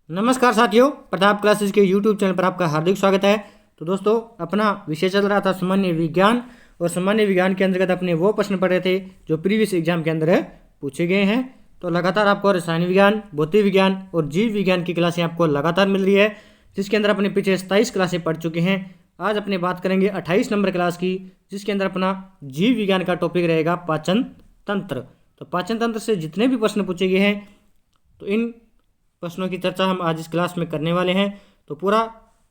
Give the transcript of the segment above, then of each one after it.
नमस्कार साथियों, प्रताप क्लासेस के यूट्यूब चैनल पर आपका हार्दिक स्वागत है। तो दोस्तों, अपना विषय चल रहा था सामान्य विज्ञान, और सामान्य विज्ञान के अंतर्गत अपने वो प्रश्न पढ़े थे जो प्रीवियस एग्जाम के अंदर पूछे गए हैं। तो लगातार आपको रसायन विज्ञान, भौतिक विज्ञान और जीव विज्ञान की क्लासें आपको लगातार मिल रही है, जिसके अंदर अपने पीछे 27 क्लासें पढ़ चुके हैं। आज अपने बात करेंगे 28 नंबर क्लास की, जिसके अंदर अपना जीव विज्ञान का टॉपिक रहेगा पाचन तंत्र। तो पाचन तंत्र से जितने भी प्रश्न पूछे गए हैं, तो इन प्रश्नों की चर्चा हम आज इस क्लास में करने वाले हैं। तो पूरा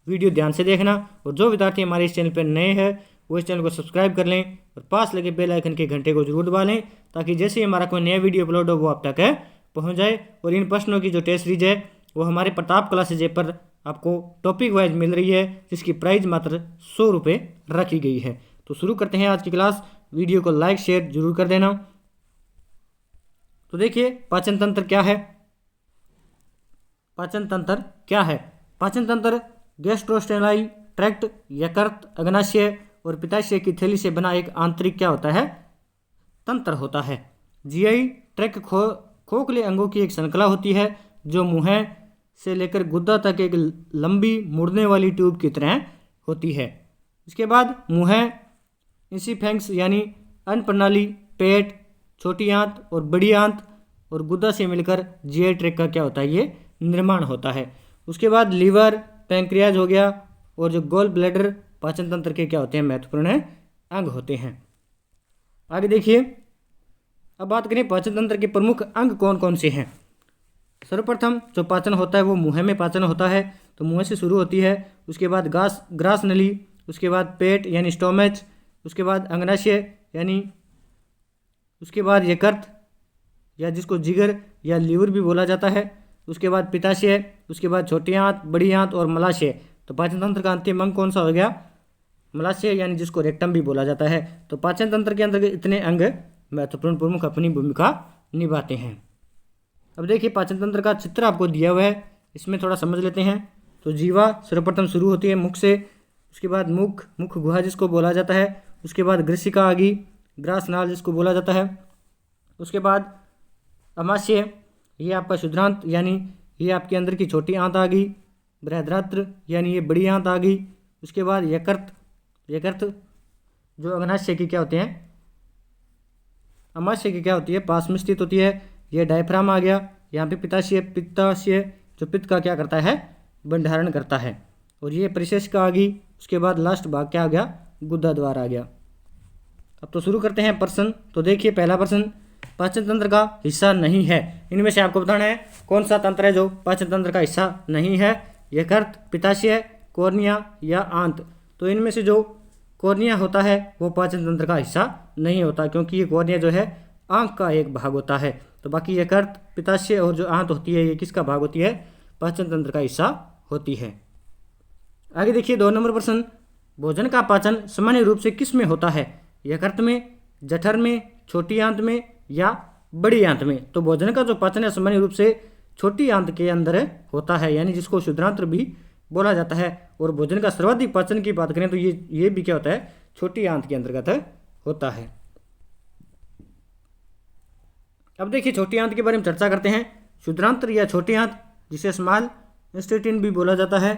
वीडियो ध्यान से देखना, और जो विद्यार्थी हमारे इस चैनल पर नए हैं वो इस चैनल को सब्सक्राइब कर लें और पास लगे बेल आइकन के घंटे को जरूर दबा लें, ताकि जैसे ही हमारा कोई नया वीडियो अपलोड हो वो आप तक पहुंच जाए। और इन प्रश्नों की जो टेस्ट सीरीज है वो हमारे प्रताप क्लासेज ऐप पर आपको टॉपिक वाइज मिल रही है, जिसकी प्राइस मात्र 100 रुपये रखी गई है। तो शुरू करते हैं आज की क्लास। वीडियो को लाइक शेयर जरूर कर देना। तो देखिए, पाचन तंत्र क्या है। पाचन तंत्र क्या है? पाचन तंत्र गैस्ट्रोस्टेनाई ट्रैक्ट, यकृत, अग्नाशय और पित्ताशय की थैली से बना एक आंतरिक क्या होता है? तंत्र होता है। जीआई ट्रैक्ट खोखले अंगों की एक श्रृंखला होती है, जो मुंह से लेकर गुद्दा तक एक लंबी मुड़ने वाली ट्यूब की तरह होती है। इसके बाद मुंह, इंसिफेंक्स यानी अन्न प्रणाली, पेट, छोटी आंत और बड़ी आंत और गुद्दा से मिलकर जीआई ट्रैक्ट का क्या होता है? ये निर्माण होता है। उसके बाद लीवर, पैंक्रियाज हो गया, और जो गोल ब्लैडर पाचन तंत्र के क्या होते हैं? महत्वपूर्ण अंग होते हैं। आगे देखिए, अब बात करें पाचन तंत्र के प्रमुख अंग कौन कौन से हैं। सर्वप्रथम जो पाचन होता है वो मुंह में पाचन होता है, तो मुंह से शुरू होती है। उसके बाद ग्रास नली, उसके बाद पेट यानी स्टोमच, उसके बाद अग्नाशय यानी, उसके बाद यकृत या जिसको जिगर या लीवर भी बोला जाता है, उसके बाद पित्ताशय, उसके बाद छोटी आंत, बड़ी आंत और मलाशय। तो पाचन तंत्र का अंतिम अंग कौन सा हो गया? मलाशय यानी जिसको रेक्टम भी बोला जाता है। तो पाचन तंत्र के अंतर्गत इतने अंग महत्वपूर्ण प्रमुख अपनी भूमिका निभाते हैं। अब देखिए, पाचन तंत्र का चित्र आपको दिया हुआ है, इसमें थोड़ा समझ लेते हैं। तो जीवा सर्वप्रथम शुरू होती है मुख से, उसके बाद मुख गुहा जिसको बोला जाता है, उसके बाद ग्रसिका आगी, ग्रास नाल जिसको बोला जाता है, उसके बाद अमाशय, ये आपका शुद्रांत यानी ये आपके अंदर की छोटी आंत आ गई, बृहद्रात्र यानी ये बड़ी आंत आ गई, उसके बाद यकृत जो अग्नाशय की क्या होते हैं? अमाशय की क्या होती है? पास में स्थित होती है। ये डायफ्राम आ गया। यहाँ पे पित्ताशय जो पित्त का क्या करता है? भंडारण करता है। और ये परिशेषिका आ गई। उसके बाद लास्ट भाग क्या आ गया? गुदा द्वार आ गया। अब तो शुरू करते हैं प्रश्न। तो देखिए, पहला प्रश्न, पाचन तंत्र का हिस्सा नहीं है। इनमें से आपको बताना है कौन सा तंत्र है जो पाचन तंत्र का हिस्सा नहीं है? यकृत, पित्ताशय, कॉर्निया या आंत। तो इनमें से जो कॉर्निया होता है वो पाचन तंत्र का हिस्सा नहीं होता, क्योंकि ये कॉर्निया जो है आंख का एक भाग होता है। तो बाकी यकृत, पित्ताशय और जो आंत होती है ये किसका भाग होती है? पाचन तंत्र का हिस्सा होती है। आगे देखिए, 2 नंबर प्रश्न, भोजन का पाचन सामान्य रूप से किस में होता है? यकृत में, जठर में, छोटी आंत में या बड़ी आंत में? तो भोजन का जो पाचन है सामान्य रूप से छोटी आंत के अंदर होता है, यानी जिसको शुद्रांत्र भी बोला जाता है। और भोजन का सर्वाधिक पाचन की बात करें तो ये भी क्या होता है? छोटी आंत के अंतर्गत होता है। अब देखिए, छोटी आंत के बारे में चर्चा करते हैं। शुद्रांत्र या छोटी आंत, जिसे स्मॉल इंटेस्टाइन भी बोला जाता है,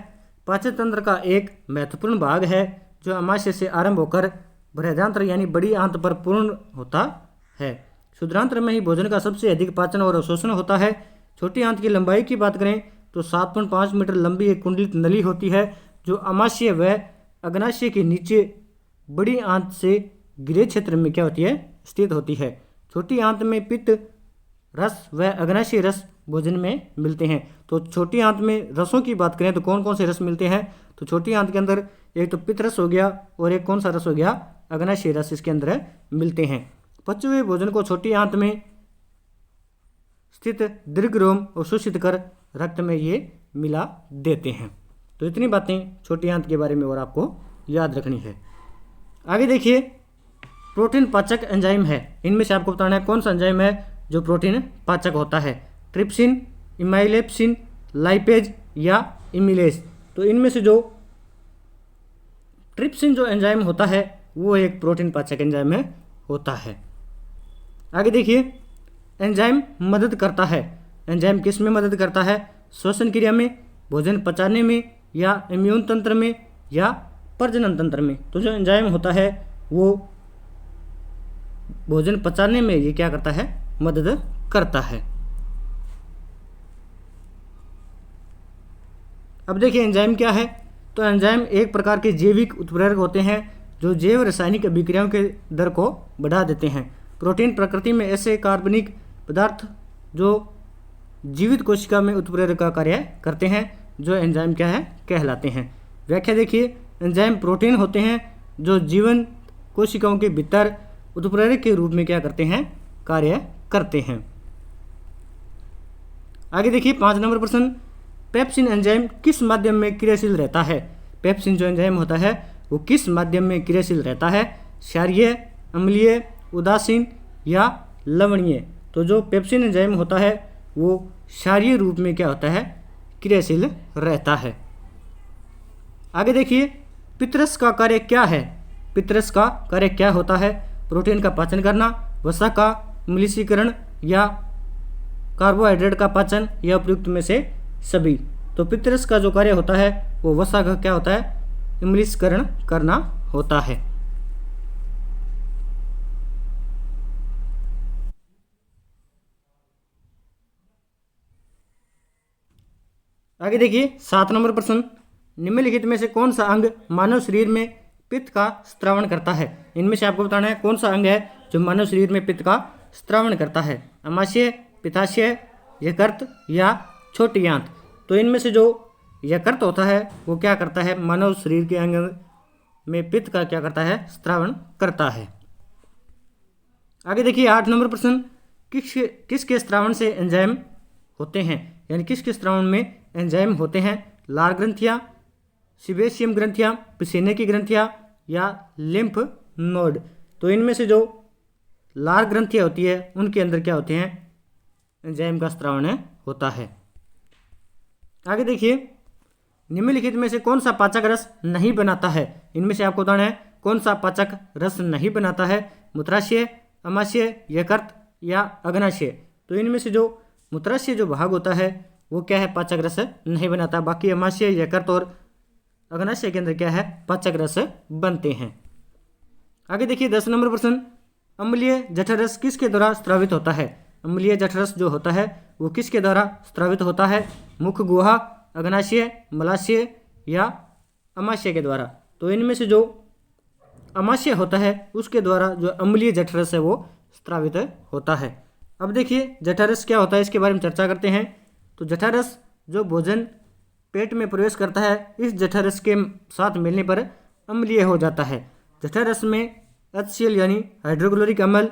पाचन तंत्र का एक महत्वपूर्ण भाग है, जो अमाशय से आरंभ होकर बृहदांत्र यानी बड़ी आंत पर पूर्ण होता है। शुद्रांत्र में ही भोजन का सबसे अधिक पाचन और अवशोषण होता है। छोटी आंत की लंबाई की बात करें तो 7.5 मीटर लंबी एक कुंडलित नली होती है, जो अमाशय व अग्नाशय के नीचे बड़ी आंत से गृह क्षेत्र में क्या होती है? स्थित होती है। छोटी आंत में पित्त रस व अग्नाशय रस भोजन में मिलते हैं। तो छोटी आंत में रसों की बात करें तो कौन कौन से रस मिलते हैं? तो छोटी आंत के अंदर एक तो पित्त रस हो गया, और एक कौन सा रस हो गया? अग्नाशय रस इसके अंदर मिलते हैं। पचे हुए भोजन को छोटी आंत में स्थित दीर्घरोम अवशोषित कर रक्त में ये मिला देते हैं। तो इतनी बातें छोटी आंत के बारे में और आपको याद रखनी है। आगे देखिए, प्रोटीन पाचक एंजाइम है। इनमें से आपको बताना है कौन सा एंजाइम है जो प्रोटीन पाचक होता है? ट्रिप्सिन, इमाइलेप्सिन, लाइपेज या इमिलेज। तो इनमें से जो ट्रिप्सिन जो एंजाइम होता है वो एक प्रोटीन पाचक एंजाइम होता है। आगे देखिए, एंजाइम मदद करता है। एंजाइम किस में मदद करता है? श्वसन क्रिया में, भोजन पचाने में, या इम्यून तंत्र में, या प्रजनन तंत्र में। तो जो एंजाइम होता है वो भोजन पचाने में ये क्या करता है, मदद करता है। अब देखिए एंजाइम क्या है। तो एंजाइम एक प्रकार के जैविक उत्प्रेरक होते हैं जो जैव रासायनिक अभिक्रियाओं के दर को बढ़ा देते हैं। प्रोटीन प्रकृति में ऐसे कार्बनिक पदार्थ जो जीवित कोशिका में उत्प्रेरक का कार्य करते हैं, जो एंजाइम क्या है, कहलाते हैं। व्याख्या देखिए, एंजाइम प्रोटीन होते हैं जो जीवन कोशिकाओं के भीतर उत्प्रेरक के रूप में क्या करते हैं, कार्य करते हैं। आगे देखिए 5 नंबर प्रश्न, पेप्सिन एंजाइम किस माध्यम में क्रियाशील रहता है। पेप्सिन जो एंजाइम होता है वो किस माध्यम में क्रियाशील रहता है, क्षारीय, अम्लीय, उदासीन या लवणीय। तो जो पेप्सिन एंजाइम होता है वो क्षारीय रूप में क्या होता है, क्रियाशील रहता है। आगे देखिए पितरस का कार्य क्या है। पितरस का कार्य क्या होता है, प्रोटीन का पाचन करना, वसा का अम्लीशीकरण या कार्बोहाइड्रेट का पाचन या उपयुक्त में से सभी। तो पितरस का जो कार्य होता है वो वसा का क्या होता है, अम्लीशीकरण करना होता है। आगे देखिए 7 नंबर प्रश्न, निम्नलिखित में से कौन सा अंग मानव शरीर में पित्त का स्त्रावण करता है। इनमें से आपको बताना है कौन सा अंग है जो मानव शरीर में पित्त का स्त्रावण करता है, अमाशय, पित्ताशय, यकृत या छोटी आंत। तो इनमें से जो यकृत होता है वो क्या करता है, मानव शरीर के अंग में पित्त का क्या करता है, स्त्रावण करता है। आगे देखिए 8 नंबर प्रश्न, किसके स्त्रावण से एंजाइम होते हैं, यानी किसके स्त्रावण में एंजाइम होते हैं। लार ग्रंथियाँ, सीबेशियम ग्रंथियाँ, पसीने की ग्रंथियाँ या लिम्फ नोड। तो इनमें से जो लार ग्रंथियाँ होती है उनके अंदर क्या होते हैं, एंजाइम का स्त्रावण होता है। आगे देखिए निम्नलिखित में से कौन सा पाचक रस नहीं बनाता है। इनमें से आपको बताना है कौन सा पाचक रस नहीं बनाता है, मूत्राशय, अमाशय, यकृत या अग्नाशय। तो इनमें से जो मूत्राशय जो भाग होता है वो क्या है, पाचक रस नहीं बनाता। बाकी अमाशय, यकृत और अग्नाशय के अंदर क्या है, पाचक रस बनते हैं। आगे देखिए 10 नंबर प्रश्न, अम्लीय जठररस किसके द्वारा स्रावित होता है। अम्लीय जठररस जो होता है वो किसके द्वारा स्रावित होता है, मुख गुहा, अग्नाशय, मलाशय या अमाशय के द्वारा। तो इनमें से जो अमाशय होता है उसके द्वारा जो अम्लीय जठररस है वो स्रावित होता है। अब देखिए जठररस क्या होता है इसके बारे में चर्चा करते हैं। तो जठररस जो भोजन पेट में प्रवेश करता है, इस जठररस के साथ मिलने पर अम्लीय हो जाता है। जठररस में HCl यानी हाइड्रोक्लोरिक अम्ल,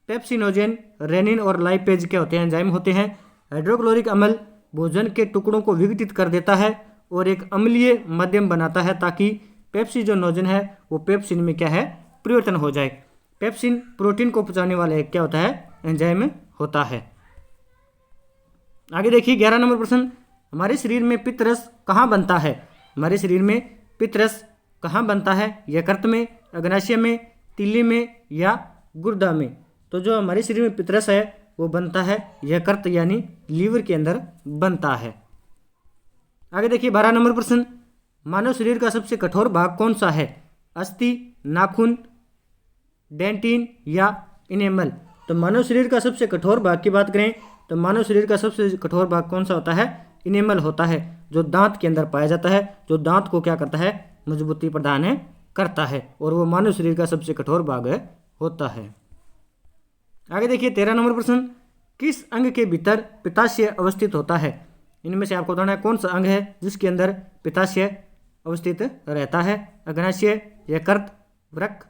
पेप्सिनोजेन, रेनिन और लाइपेज क्या होते हैं, एंजाइम होते हैं। हाइड्रोक्लोरिक अम्ल भोजन के टुकड़ों को विघटित कर देता है और एक अम्लीय माध्यम बनाता है ताकि पेप्सिनोजेन है वो पेप्सिन में क्या है, परिवर्तन हो जाए। पेप्सिन प्रोटीन को पचाने वाला एक क्या होता है, एंजाइम होता है। आगे देखिए 11 नंबर प्रश्न, हमारे शरीर में पित्तरस कहाँ बनता है। हमारे शरीर में पित्तरस कहाँ बनता है, यकृत में, अग्नाशय में, तीली में या गुर्दा में। तो जो हमारे शरीर में पित्तरस है वो बनता है यकृत यानी लीवर के अंदर बनता है। आगे देखिए 12 नंबर प्रश्न, मानव शरीर का सबसे कठोर भाग कौन सा है, अस्थि, नाखून, डेंटिन या इनेमल। तो मानव शरीर का सबसे कठोर भाग की बात करें तो मानव शरीर का सबसे कठोर भाग कौन सा होता है, इनेमल होता है, जो दांत के अंदर पाया जाता है, जो दांत को क्या करता है, मजबूती प्रदान करता है और वो मानव शरीर का सबसे कठोर भाग होता है। आगे देखिए 13 नंबर प्रश्न, किस अंग के भीतर पित्ताशय अवस्थित होता है। इनमें से आपको बताना है कौन सा अंग है जिसके अंदर पित्ताशय अवस्थित रहता है, अग्नाशय, यकृत, वृक्क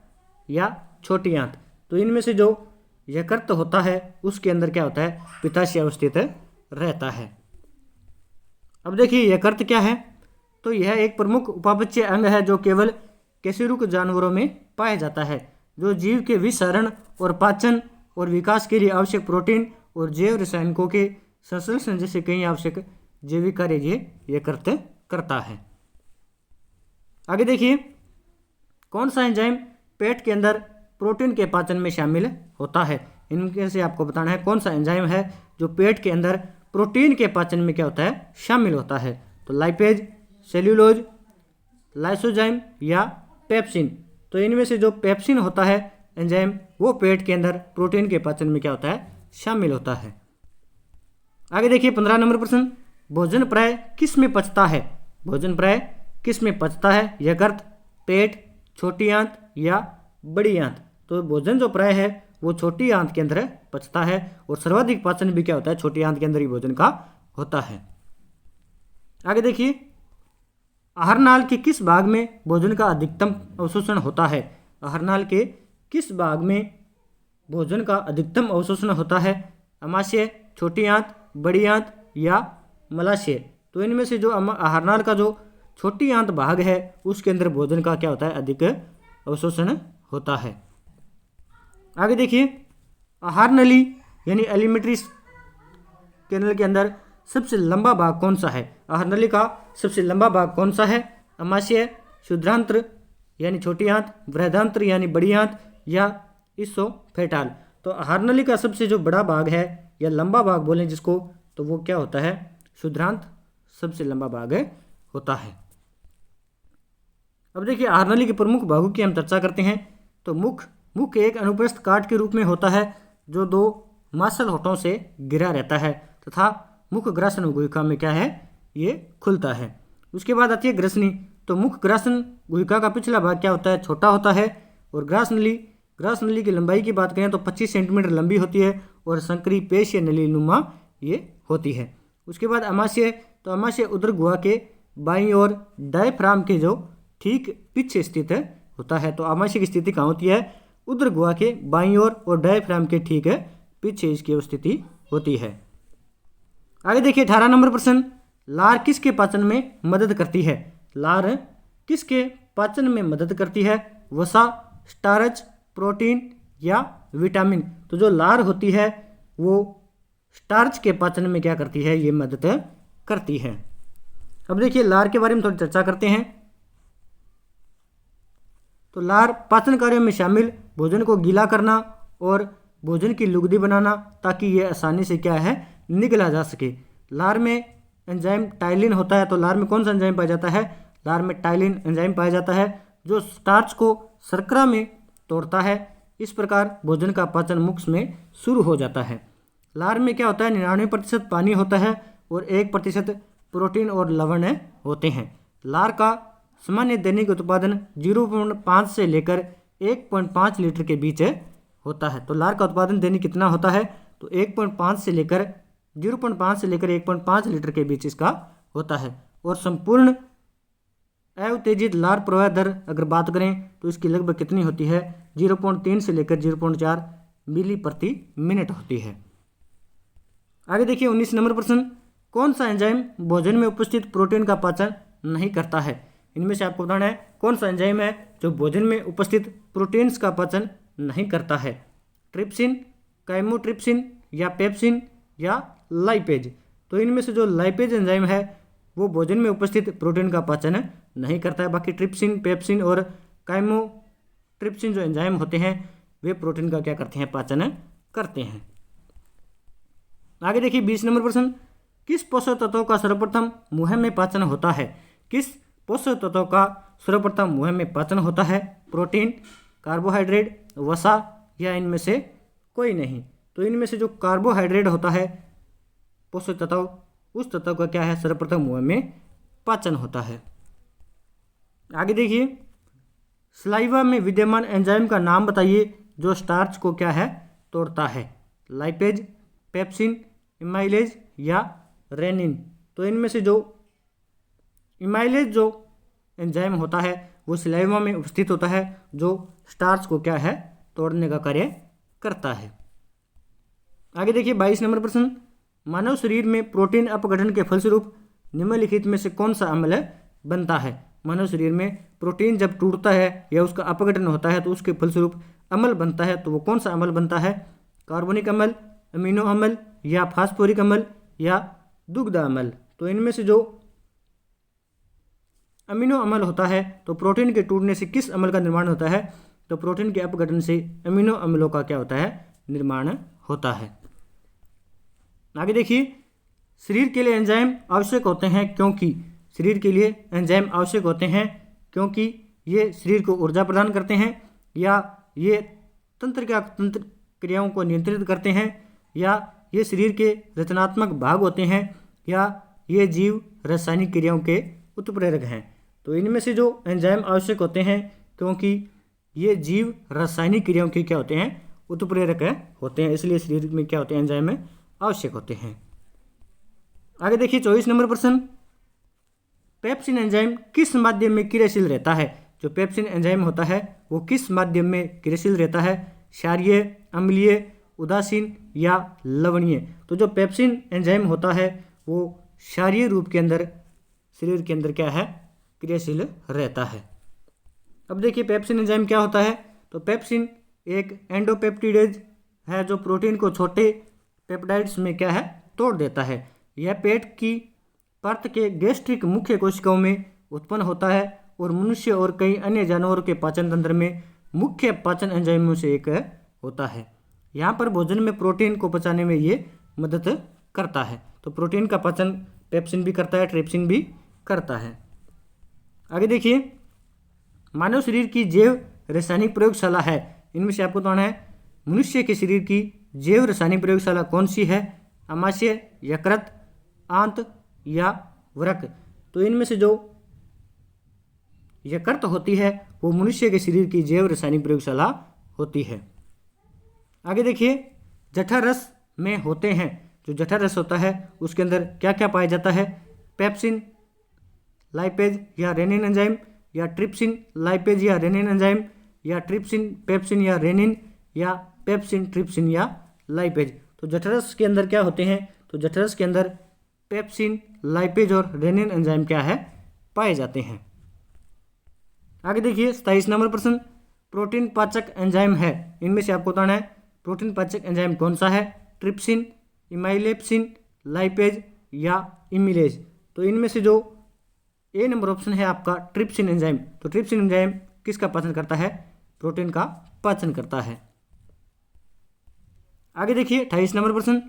या छोटी आंत। तो इनमें से जो यकृत होता है उसके अंदर क्या होता है, पित्ताशय अवस्थित रहता है। अब देखिए यकृत क्या है। तो यह एक प्रमुख उपापचय अंग है जो केवल कशेरुक जानवरों में पाया जाता है, जो जीव के विसरण और पाचन और विकास के लिए आवश्यक प्रोटीन और जैव रसायनिकों के संश्लेषण जैसे कई आवश्यक जैविक कार्य ये करता है। आगे देखिए कौन सा एंजाइम पेट के अंदर प्रोटीन के पाचन में शामिल होता है। इनमें से आपको बताना है कौन सा एंजाइम है जो पेट के अंदर प्रोटीन के पाचन में क्या होता है, शामिल होता है। तो लाइपेज, सेल्यूलोज, लाइसोजाइम या पेप्सिन। तो इनमें से जो पेप्सिन होता है एंजाइम, वो पेट के अंदर प्रोटीन के पाचन में क्या होता है, शामिल होता है। आगे देखिए 15 नंबर प्रश्न, भोजन प्राय किस में पचता है? भोजन प्राय किस में पचता है? यकृत, पेट, छोटी आंत या बड़ी आंत। तो भोजन जो प्राय है वो छोटी आंत के अंदर पचता है और सर्वाधिक पाचन भी क्या होता है, छोटी आंत के अंदर ही भोजन का होता है। आगे देखिए, आहार नाल के किस भाग में भोजन का अधिकतम अवशोषण होता है? आहार नाल के किस भाग में भोजन का अधिकतम अवशोषण होता है? अमाशय, छोटी आंत, बड़ी आंत या मलाशय। तो इनमें से जो आहार नाल का जो छोटी आंत भाग है उसके अंदर भोजन का क्या होता है, अधिक अवशोषण होता है। आगे देखिए, आहार नली यानी एलिमेंट्री कैनल के अंदर सबसे लंबा भाग कौन सा है? आहार नली का सबसे लंबा भाग कौन सा है? अमाशय, क्षुद्रांत्र यानी छोटी आंत, बृहदांत्र यानी बड़ी आंत या इसोफेटाल। तो आहार नली का सबसे जो बड़ा भाग है या लंबा भाग बोलें जिसको, तो वो क्या होता है, क्षुद्रांत सबसे लंबा भाग होता है। अब देखिए आहार नली के प्रमुख भागों की हम चर्चा करते हैं। तो मुख एक अनुप्रस्थ काट के रूप में होता है जो दो मांसल होठों से घिरा रहता है तथा मुख ग्रासन गुहिका में क्या है, ये खुलता है। उसके बाद आती है ग्रसनी। तो मुख ग्रासन गुहिका का पिछला भाग क्या होता है, छोटा होता है। और ग्रास नली की लंबाई की बात करें तो 25 सेंटीमीटर लंबी होती है और संकरी पेश या नली नुमा ये होती है। उसके बाद अमाशय। तो अमाशय उदर गुहा के बाईं ओर डायफ्राम के जो ठीक पीछे स्थित होता है। तो अमाशय की स्थिति कहाँ होती है, उदर गुहा के बाईं ओर और डायफ्राम के ठीक पीछे इसकी स्थिति होती है। आगे देखिए 18 नंबर प्रश्न, लार किसके पाचन में मदद करती है? लार किसके पाचन में मदद करती है? वसा, स्टार्च, प्रोटीन या विटामिन। तो जो लार होती है वो स्टार्च के पाचन में क्या करती है, ये मदद करती है। अब देखिए लार के बारे में थोड़ी चर्चा करते हैं। तो लार पाचन कार्यों में शामिल भोजन को गीला करना और भोजन की लुगदी बनाना ताकि ये आसानी से क्या है, निगला जा सके। लार में एंजाइम टाइलिन होता है। तो लार में कौन सा एंजाइम पाया जाता है? लार में टाइलिन एंजाइम पाया जाता है जो स्टार्च को शर्करा में तोड़ता है। इस प्रकार भोजन का पाचन मुख में शुरू हो जाता है। लार में क्या होता है, 99% पानी होता है और 1% प्रोटीन और लवण होते हैं। लार का सामान्य दैनिक उत्पादन 0.5 से लेकर 1.5 लीटर के बीच होता है। तो लार का उत्पादन दैनिक कितना होता है, तो 1.5 से लेकर 0.5 से लेकर 1.5 लीटर के बीच इसका होता है। और संपूर्ण अउत्तेजित लार प्रवाह दर अगर बात करें तो इसकी लगभग कितनी होती है, 0.3 से लेकर 0.4 मिली प्रति मिनट होती है। आगे देखिए 19 नंबर प्रश्न, कौन सा एंजाइम भोजन में उपस्थित प्रोटीन का पाचन नहीं करता है? इनमें से आपको बताना है कौन सा एंजाइम है जो भोजन में उपस्थित प्रोटीन्स का पाचन नहीं करता है। ट्रिप्सिन, काइमोट्रिप्सिन या पेप्सिन या लाइपेज। तो इनमें से जो लाइपेज एंजाइम है वो भोजन में उपस्थित प्रोटीन का पाचन नहीं करता है। बाकी ट्रिप्सिन, पेप्सिन और काइमोट्रिप्सिन जो एंजाइम होते हैं वे प्रोटीन का क्या करते हैं, पाचन करते हैं। आगे देखिए 20 नंबर प्रश्न, किस पोषक तत्व का सर्वप्रथम मुंह में पाचन होता है? किस पोषक तत्व का सर्वप्रथम मुंह में पाचन होता है? प्रोटीन, कार्बोहाइड्रेट, वसा या इनमें से कोई नहीं। तो इनमें से जो कार्बोहाइड्रेट होता है पोषक तत्व, उस तत्व का क्या है, सर्वप्रथम मुंह में पाचन होता है। आगे देखिए, सलाइवा में विद्यमान एंजाइम का नाम बताइए जो स्टार्च को क्या है, तोड़ता है। लाइपेज, पेप्सिन, इमाइलेज या रेनिन। तो इनमें से जो इमाइलेज जो एंजाइम होता है वो सलाइवा में उपस्थित होता है जो स्टार्च को क्या है, तोड़ने का कार्य करता है। आगे देखिए 22 नंबर प्रश्न, मानव शरीर में प्रोटीन अपघटन के फलस्वरूप निम्नलिखित में से कौन सा अम्ल बनता है? मानव शरीर में प्रोटीन जब टूटता है या उसका अपघटन होता है तो उसके फलस्वरूप अम्ल बनता है। तो वो कौन सा अम्ल बनता है? कार्बोनिक अम्ल, अमीनो अम्ल या फास्फोरिक अम्ल या दुग्ध अम्ल। तो इनमें से जो अमीनो अम्ल होता है तो प्रोटीन के टूटने से किस अम्ल का निर्माण होता है? तो प्रोटीन के अपघटन से अमीनो अम्लों का क्या होता है, निर्माण होता है। आगे देखिए, शरीर के लिए एंजाइम आवश्यक होते हैं क्योंकि शरीर के लिए एंजाइम आवश्यक होते हैं क्योंकि ये शरीर को ऊर्जा प्रदान करते हैं, या ये तंत्र क्रियाओं को नियंत्रित करते हैं, या ये शरीर के रचनात्मक भाग होते हैं, या ये जीव रासायनिक क्रियाओं के उत्प्रेरक हैं। तो इनमें से जो एंजाइम आवश्यक होते हैं क्योंकि ये जीव रासायनिक क्रियाओं के क्या होते हैं, उत्प्रेरक होते हैं, इसलिए शरीर में क्या होते हैं, एंजाइम आवश्यक होते हैं। आगे देखिए 24 नंबर प्रश्न, पेप्सिन एंजाइम किस माध्यम में क्रियाशील रहता है? जो पेप्सिन एंजाइम होता है वो किस माध्यम में क्रियाशील रहता है? क्षारीय, अम्लीय, उदासीन या लवणीय? तो जो पेप्सिन एंजाइम होता है वो क्षारीय रूप के अंदर शरीर के अंदर क्या है, क्रियाशील रहता है। अब देखिए पेप्सिन एंजाइम क्या होता है। तो पेप्सिन एक एंडोपेप्टिडेज है जो प्रोटीन को छोटे पेप्टाइड्स में क्या है, तोड़ देता है। यह पेट की परत के गैस्ट्रिक मुख्य कोशिकाओं में उत्पन्न होता है और मनुष्य और कई अन्य जानवरों के पाचन तंत्र में मुख्य पाचन एंजाइमों से एक होता है। यहाँ पर भोजन में प्रोटीन को पचाने में ये मदद करता है। तो प्रोटीन का पाचन पेप्सिन भी करता है, ट्रिप्सिन भी करता है। आगे देखिए, मानव शरीर की जैव रासायनिक प्रयोगशाला है, इनमें से आपको बताना है मनुष्य के शरीर की जैव रासायनिक प्रयोगशाला कौन सी है? आमाशय, यकृत, आंत या वृक्क? तो इनमें से जो यकृत होती है वो मनुष्य के शरीर की जैव रासायनिक प्रयोगशाला होती है। आगे देखिए, जठररस में होते हैं, जो जठररस होता है उसके अंदर क्या क्या पाया जाता है? पेप्सिन, लाइपेज या रेनिन एंजाइम, या ट्रिप्सिन, लाइपेज या रेनिन एंजाइम, या ट्रिप्सिन, पेप्सिन या रेनिन, या पेप्सिन, ट्रिप्सिन या लाइपेज? तो जठरस के अंदर क्या होते हैं? तो जठरस के अंदर पेप्सिन, लाइपेज और रेनिन एंजाइम क्या है, पाए जाते हैं। आगे देखिए 27 नंबर प्रश्न, प्रोटीन पाचक एंजाइम है, इनमें से आपको बताना है प्रोटीन पाचक एंजाइम कौन सा है? ट्रिप्सिन, इमाइलेप्सिन, लाइपेज या इमिलेज? तो इनमें से जो ए नंबर ऑप्शन है आपका ट्रिप्सिन एंजाइम। तो ट्रिप्सिन एंजाइम किसका पाचन करता है? प्रोटीन का पाचन करता है। आगे देखिए 28 नंबर प्रश्न,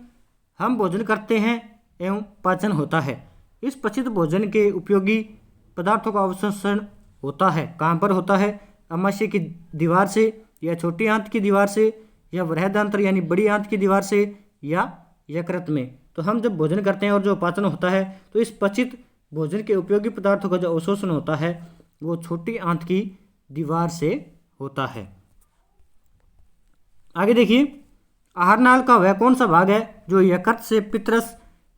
हम भोजन करते हैं एवं पाचन होता है, इस पचित भोजन के उपयोगी पदार्थों का अवशोषण होता है, कहाँ पर होता है? आमाशय की दीवार से, या छोटी आंत की दीवार से, या बृहदांत्र यानी बड़ी आंत की दीवार से, या यकृत में? तो हम जब भोजन करते हैं और जो पाचन होता है तो इस पचित भोजन के उपयोगी पदार्थों का जो अवशोषण होता है वो छोटी आंत की दीवार से होता है। आगे देखिए, आहार नाल का वह कौन सा भाग है जो यकृत से पित्तरस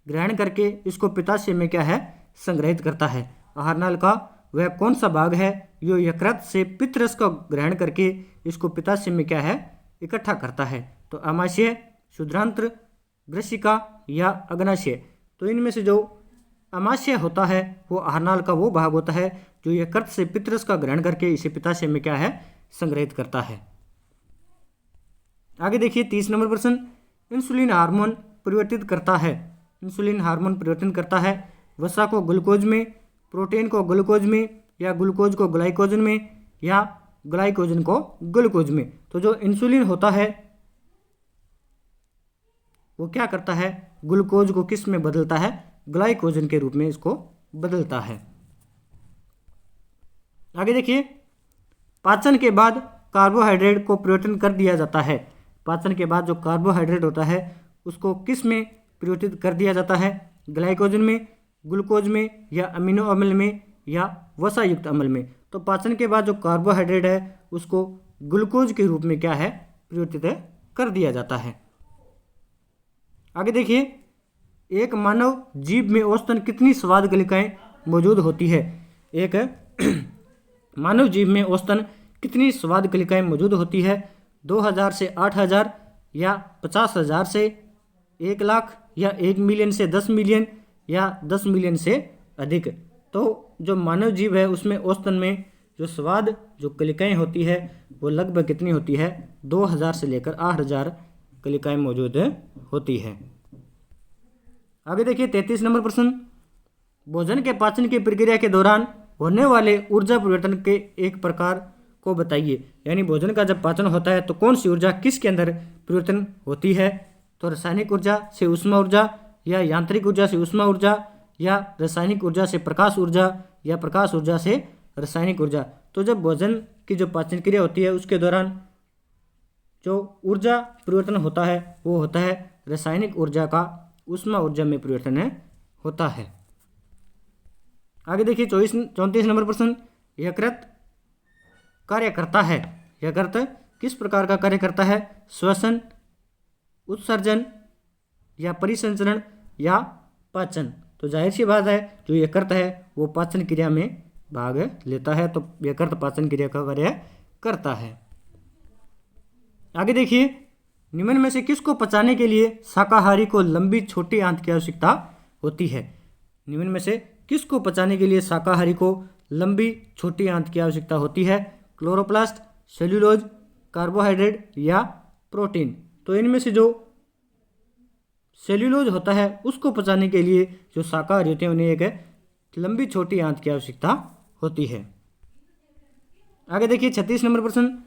ग्रहण करके इसको पित्ताशय में क्या है, संग्रहित करता है? आहार नाल का वह कौन सा भाग है जो यकृत से पित्तरस को ग्रहण करके इसको पित्ताशय में क्या है, इकट्ठा करता है? तो आमाशय, क्षुद्रांत्र, वृश्चिका या अग्नाशय? तो इनमें से जो आमाशय होता है वो आहार नाल का वो भाग होता है जो यकृत से पित्तरस का ग्रहण करके इसे पित्ताशय में क्या है, संग्रहित करता है। आगे देखिए 30 नंबर प्रश्न, इंसुलिन हार्मोन परिवर्तित करता है, इंसुलिन हार्मोन परिवर्तन करता है वसा को ग्लूकोज में, प्रोटीन को ग्लूकोज में, या ग्लूकोज को ग्लाइकोजन में, या ग्लाइकोजन को ग्लूकोज में? तो जो इंसुलिन होता है वो क्या करता है, ग्लूकोज को किस में बदलता है? ग्लाइकोजन के रूप में इसको बदलता है। आगे देखिए, पाचन के बाद कार्बोहाइड्रेट को परिवर्तन कर दिया जाता है, पाचन के बाद जो कार्बोहाइड्रेट होता है उसको किस में परिवर्तित कर दिया जाता है? ग्लाइकोजन में, ग्लूकोज में, या अमीनो अम्ल में, या वसा युक्त अम्ल में? तो पाचन के बाद जो कार्बोहाइड्रेट है उसको ग्लूकोज के रूप में क्या है, परिवर्तित कर दिया जाता है। आगे देखिए, एक मानव जीभ में औसतन कितनी स्वाद कलिकाएं मौजूद होती है? एक मानव जीभ में औसतन कितनी स्वाद कलिकाएं मौजूद होती है? 2000 से 8000, या 50,000 से 1 लाख, या 1 मिलियन से 10 मिलियन, या 10 मिलियन से अधिक? तो जो मानव जीभ है उसमें औसतन में जो स्वाद जो कलिकाएं होती है वो लगभग कितनी होती है? 2000 से लेकर 8000 कलिकाएं मौजूद होती है। आगे देखिए 33 नंबर प्रश्न, भोजन के पाचन की प्रक्रिया के दौरान होने वाले ऊर्जा परिवर्तन के एक प्रकार को बताइए। यानी भोजन का जब पाचन होता है तो कौन सी ऊर्जा किसके अंदर परिवर्तन होती है? तो रासायनिक ऊर्जा से उष्मा ऊर्जा, या यांत्रिक ऊर्जा से ऊष्मा ऊर्जा, या रासायनिक ऊर्जा से प्रकाश ऊर्जा, या प्रकाश ऊर्जा से रासायनिक ऊर्जा। तो जब भोजन की जो पाचन क्रिया होती है उसके दौरान जो ऊर्जा परिवर्तन होता है वो होता है रासायनिक ऊर्जा का ऊष्मा ऊर्जा में परिवर्तन होता है। आगे देखिए 34 नंबर प्रश्न, यकृत कार्य करता है। यकृत किस प्रकार का कार्य करता है? श्वसन, उत्सर्जन, या परिसंचरण, या पाचन। तो जाहिर सी बात है जो यकृत है वो पाचन क्रिया में भाग लेता है, तो यकृत पाचन क्रिया का कार्य करता है। आगे देखिए, निम्न में से किसको पचाने के लिए शाकाहारी को लंबी छोटी आंत की आवश्यकता होती है? निम्न में से किसको पचाने के लिए शाकाहारी को लंबी छोटी आंत की आवश्यकता होती है? क्लोरोप्लास्ट, सेल्यूलोज, कार्बोहाइड्रेट, या प्रोटीन। तो इनमें से जो सेल्यूलोज होता है उसको पचाने के लिए जो शाकाहारी होते हैं उन्हें एक लंबी छोटी आंत की आवश्यकता होती है। आगे देखिए 36 नंबर प्रश्न,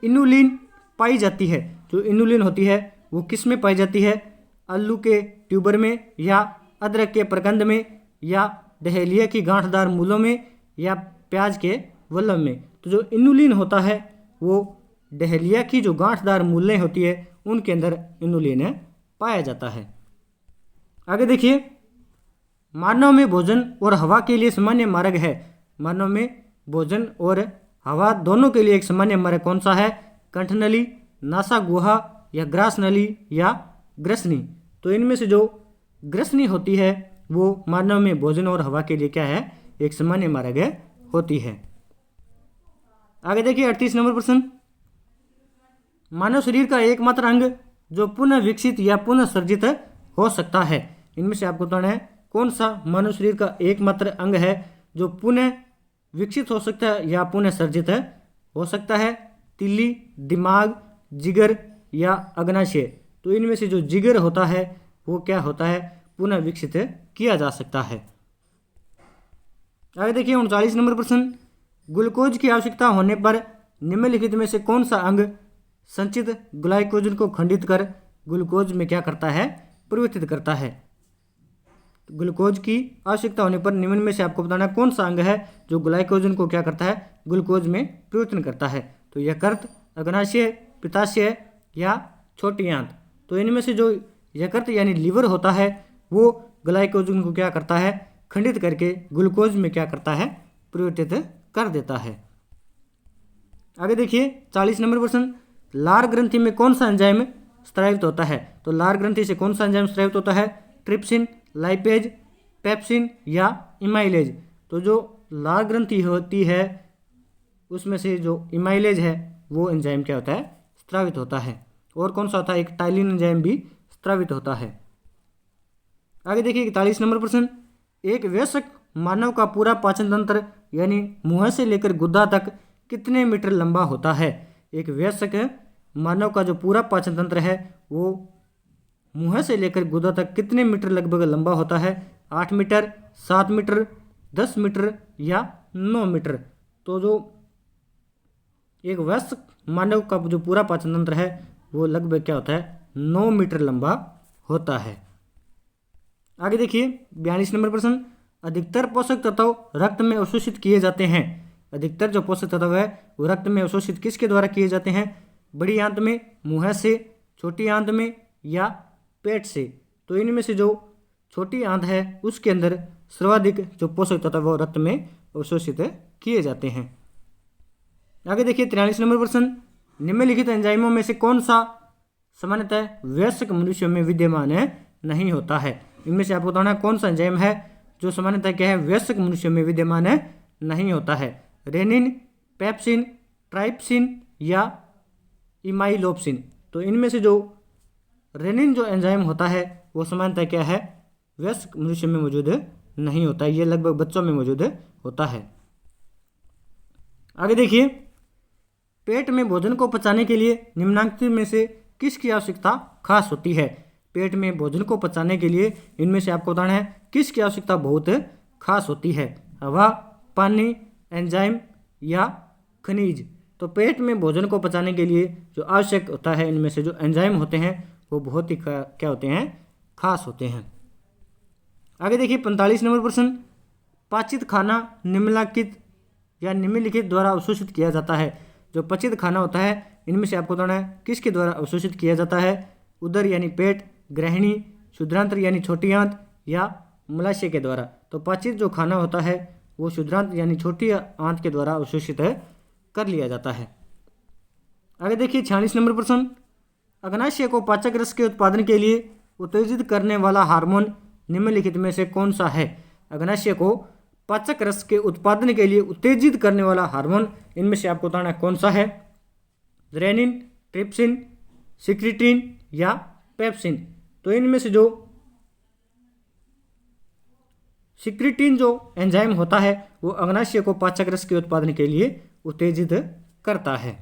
इनुलिन पाई जाती है। जो इनुलिन होती है वो किस में पाई जाती है? आलू के ट्यूबर में, या अदरक के प्रकंद में, या डहेलिया की गांठदार मूलों में, या प्याज के वल्लम में। तो जो इनुलिन होता है वो डहेलिया की जो गांठदार मूलें होती है उनके अंदर इनुलिन पाया जाता है। आगे देखिए, मानव में भोजन और हवा के लिए सामान्य मार्ग है। मानव में भोजन और हवा दोनों के लिए एक सामान्य मार्ग कौन सा है? कंठनली, नासा गुहा, या ग्रास नली, या ग्रसनी। तो इनमें से जो ग्रसनी होती है वो मानव में भोजन और हवा के लिए क्या है? एक सामान्य मार्ग होती है। आगे देखिए 38 नंबर प्रश्न, मानव शरीर का एकमात्र अंग जो पुनः विकसित या पुनः सर्जित हो सकता है। इनमें से आपको बताना है कौन सा मानव शरीर का एकमात्र अंग है जो पुनः विकसित हो सकता है या पुनः सर्जित हो सकता है? तिल्ली, दिमाग, जिगर, या अग्नाशय। तो इनमें से जो जिगर होता है वो क्या होता है? पुनः विकसित किया जा सकता है। आगे देखिए 39 नंबर प्रश्न, ग्लूकोज की आवश्यकता होने पर निम्नलिखित में से कौन सा अंग संचित ग्लाइकोजन को खंडित कर ग्लूकोज में क्या करता है? परिवर्तित करता है। ग्लूकोज की आवश्यकता होने पर निम्न में से आपको बताना कौन सा अंग है जो ग्लाइकोजन को क्या करता है? ग्लूकोज में परिवर्तन करता है। तो यकृत, अग्नाशय, पित्ताशय, या छोटी आंत। तो इनमें से जो यकृत यानी लीवर होता है वो ग्लाइकोजन को क्या करता है? खंडित करके ग्लूकोज में क्या करता है? परिवर्तित कर देता है। आगे देखिए 40 नंबर प्रश्न, लार ग्रंथि में कौन सा एंजाइम स्रावित होता है? तो लार ग्रंथि से कौन सा एंजाइम स्रावित होता है? ट्रिप्सिन, लाइपेज, पेप्सिन, या इमाइलेज। तो जो लार ग्रंथि होती है उसमें से जो इमाइलेज है वो एंजाइम क्या होता है? स्रावित होता है। और कौन सा होता है? एक टाइलिन एंजाइम भी स्रावित होता है। आगे देखिए 41 नंबर प्रश्न, एक वयस्क मानव का पूरा पाचन तंत्र यानी मुंह से लेकर गुदा तक कितने मीटर लंबा होता है? एक वयस्क मानव का जो पूरा पाचन तंत्र है वो मुंह से लेकर गुदा तक कितने मीटर लगभग लंबा होता है? 8 मीटर, 7 मीटर, 10 मीटर, या 9 मीटर। तो जो एक वयस्क मानव का जो पूरा पाचन तंत्र है वो लगभग क्या होता है? 9 मीटर लंबा होता है। आगे देखिए 42 नंबर प्रश्न, अधिकतर पोषक तत्व रक्त में अवशोषित किए जाते हैं। अधिकतर जो पोषक तत्व है वो रक्त में अवशोषित किसके द्वारा किए जाते हैं? बड़ी आंत में, मुंह से, छोटी आंत में, या पेट से। तो इनमें से जो छोटी आंत है उसके अंदर सर्वाधिक जो पोषक तत्व वो रक्त में अवशोषित किए जाते हैं। आगे देखिए 43 नंबर प्रश्न, निम्नलिखित एंजाइमों में से कौन सा सामान्यतः वयस्क मनुष्यों में विद्यमान नहीं होता है? इनमें से आपको बताना कौन सा एंजाइम है जो सामान्यतः क्या है? वयस्क मनुष्यों में विद्यमान नहीं होता है। रेनिन, पेप्सिन, ट्राइप्सिन, या इमाइलोप्सिन। तो इनमें से जो रेनिन जो एंजाइम होता है वो सामान्यतः क्या है? वयस्क मनुष्य में मौजूद नहीं होता है, ये लगभग बच्चों में मौजूद होता है। आगे देखिए, पेट में भोजन को पचाने के लिए निम्नांकित में से किसकी आवश्यकता खास होती है? पेट में भोजन को पचाने के लिए इनमें से आपको बताना है किसकी आवश्यकता बहुत खास होती है? हवा, पानी, एंजाइम, या खनिज। तो पेट में भोजन को पचाने के लिए जो आवश्यक होता है इनमें से जो एंजाइम होते हैं वो बहुत ही क्या होते हैं? खास होते हैं। आगे देखिए 45 नंबर प्रश्न, पाचित खाना निम्नलिखित या निम्नलिखित द्वारा अवशोषित किया जाता है। जो पचित खाना होता है इनमें से आपको बताना है किसके द्वारा अवशोषित किया जाता है। उदर यानी पेट, ग्रहणी, शुद्रांत्र यानी छोटी आंत या मलाशय के द्वारा। तो पाचित जो खाना होता है वो शुद्रांत्र यानी छोटी आंत के द्वारा अवशोषित कर लिया जाता है। आगे देखिए 46 नंबर प्रश्न, अग्नाशय को पाचक रस के उत्पादन के लिए उत्तेजित करने वाला हार्मोन निम्नलिखित में से कौन सा है। अग्नाशय को पाचक रस के उत्पादन के लिए उत्तेजित करने वाला हार्मोन इनमें से आपको बताना कौन सा है। रेनिन, ट्रिप्सिन, सिक्रिटिन या पेप्सिन। तो इनमें से जो सिक्रिटिन जो एंजाइम होता है वो अग्नाशय को पाचक रस के उत्पादन के लिए उत्तेजित करता है।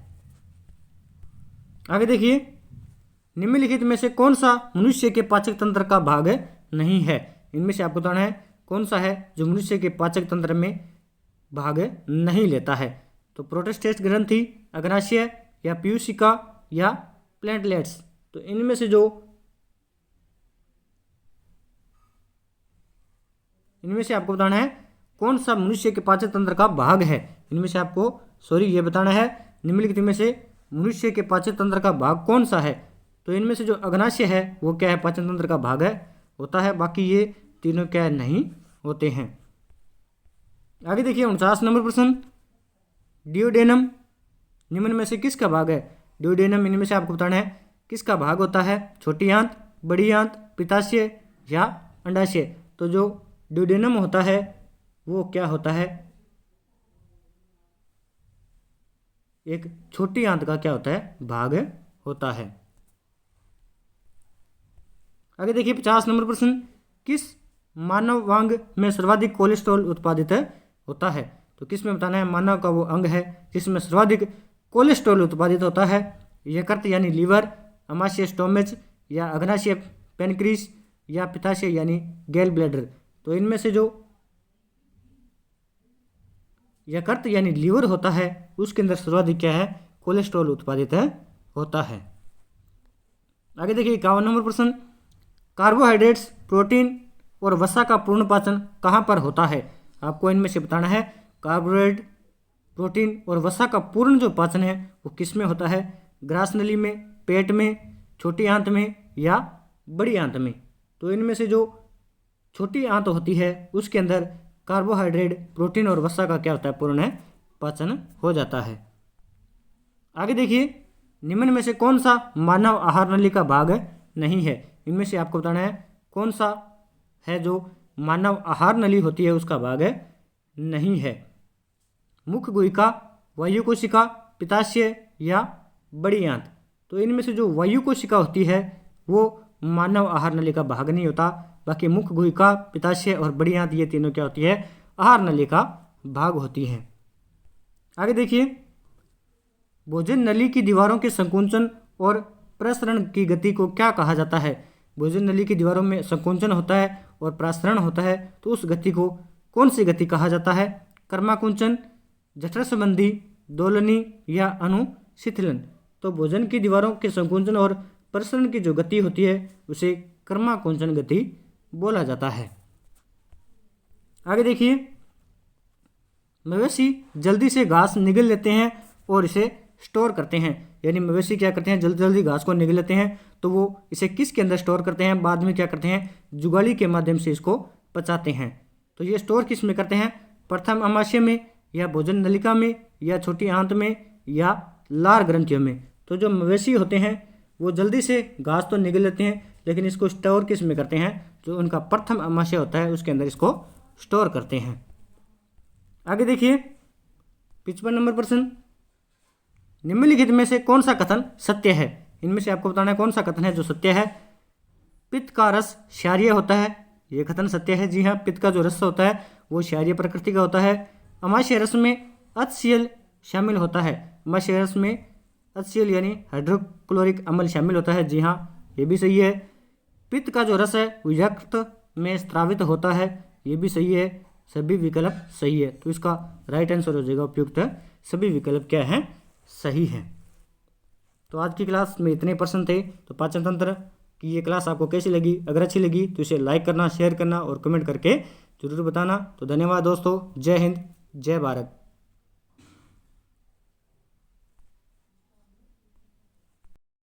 आगे देखिए, निम्नलिखित में से कौन सा मनुष्य के पाचक तंत्र का भाग नहीं है। इनमें से आपको बताना है कौन सा है जो मनुष्य के पाचक तंत्र में भाग नहीं लेता है। तो प्रोस्टेट ग्रंथि, अग्नाशय या पीयूषिका या प्लेटलेट्स। तो इनमें से आपको बताना है कौन सा मनुष्य के पाचक तंत्र का भाग है। इनमें से आपको ये बताना है निम्नलिखित में से मनुष्य के पाचक तंत्र का भाग कौन सा है। तो इनमें से जो अग्नाशय है वो क्या है, पाचन तंत्र का भाग होता है। बाकी ये तीनों क्या नहीं होते हैं। आगे देखिए 49 नंबर प्रश्न, डियोडेनम निम्न में से किसका भाग है। डियोडेनम इनमें से आपको बताना है किसका भाग होता है। छोटी आंत, बड़ी आंत, पित्ताशय या अंडाशय। तो जो डियोडेनम होता है वो क्या होता है, एक छोटी आंत का क्या होता है, भाग होता है। आगे देखिए 50 नंबर प्रश्न, किस मानव अंग में सर्वाधिक कोलेस्ट्रॉल उत्पादित होता है। तो किस में बताना है, मानव का वो अंग है जिसमें सर्वाधिक कोलेस्ट्रॉल उत्पादित होता है। यकृत यानी लीवर, अमाशय स्टोमच या अग्नाशय पेनक्रीस या पित्ताशय यानी गैल ब्लैडर। तो इनमें से जो यकृत यानी लीवर होता है उसके अंदर सर्वाधिक क्या है, कोलेस्ट्रॉल उत्पादित होता है। आगे देखिए 51 नंबर प्रश्न, कार्बोहाइड्रेट्स, प्रोटीन और वसा का पूर्ण पाचन कहाँ पर होता है। आपको इनमें से बताना है कार्बोहाइड्रेट, प्रोटीन और वसा का पूर्ण जो पाचन है वो किस में होता है। ग्रास नली में, पेट में, छोटी आंत में या बड़ी आंत में। तो इनमें से जो छोटी आंत होती है उसके अंदर कार्बोहाइड्रेट, प्रोटीन और वसा का क्या होता है, पूर्ण पाचन हो जाता है। आगे देखिए, निम्न में से कौन सा मानव आहार नली का भाग नहीं है। इनमें से आपको बताना है कौन सा है जो मानव आहार नली होती है उसका भाग नहीं है। मुख गुहिका, वायु कोशिका, पित्ताशय या बड़ी आंत। तो इनमें से जो वायु कोशिका होती है वो मानव आहार नली का भाग नहीं होता। बाकी मुख गुहिका, पित्ताशय और बड़ी आंत ये तीनों क्या होती है, आहार नली का भाग होती हैं। आगे देखिए, भोजन नली की दीवारों के संकुंचन और प्रसरण की गति को क्या कहा जाता है। भोजन नली की दीवारों में संकुंचन होता है और प्रसरण होता है तो उस गति को कौन सी गति कहा जाता है। कर्माकुंचन, जठर संबंधी, दोलनी या अनुशिथिलन। तो भोजन की दीवारों के संकुंचन और प्रसरण की जो गति होती है उसे कर्माकुंचन गति बोला जाता है। आगे देखिए, मवेशी जल्दी से घास निगल लेते हैं और इसे स्टोर करते हैं। यानी मवेशी क्या करते हैं, जल्दी जल्दी घास को निगल लेते हैं तो वो इसे किसके अंदर स्टोर करते हैं, बाद में क्या करते हैं, जुगाली के माध्यम से इसको पचाते हैं। तो ये स्टोर किस में करते हैं, प्रथम अमाशय में या भोजन नलिका में या छोटी आंत में या लार ग्रंथियों में। तो जो मवेशी होते हैं वो जल्दी से घास तो निगल लेते हैं लेकिन इसको स्टोर किस में करते हैं, जो उनका प्रथम अमाशय होता है उसके अंदर इसको स्टोर करते हैं। आगे देखिए 55 नंबर प्रश्न, निम्नलिखित में से कौन सा कथन सत्य है। इनमें से आपको बताना है कौन सा कथन है जो सत्य है। पित्त का रस क्षारीय होता है, ये कथन सत्य है। जी हाँ, पित्त का जो रस होता है वो क्षारीय प्रकृति का होता है। अमाशय रस में HCl शामिल होता है। अमाशय रस में HCl यानी हाइड्रोक्लोरिक अम्ल शामिल होता है। जी हाँ, ये भी सही है। पित्त का जो रस है वो रक्त में स्रावित होता है, ये भी सही है। सभी विकल्प सही है। तो इसका राइट आंसर हो जाएगा उपयुक्त सभी विकल्प क्या हैं, सही है। तो आज की क्लास में इतने प्रश्न थे। तो पाचन तंत्र कि ये क्लास आपको कैसी लगी। अगर अच्छी लगी तो इसे लाइक करना, शेयर करना और कमेंट करके ज़रूर बताना। तो धन्यवाद दोस्तों। जय हिंद, जय भारत।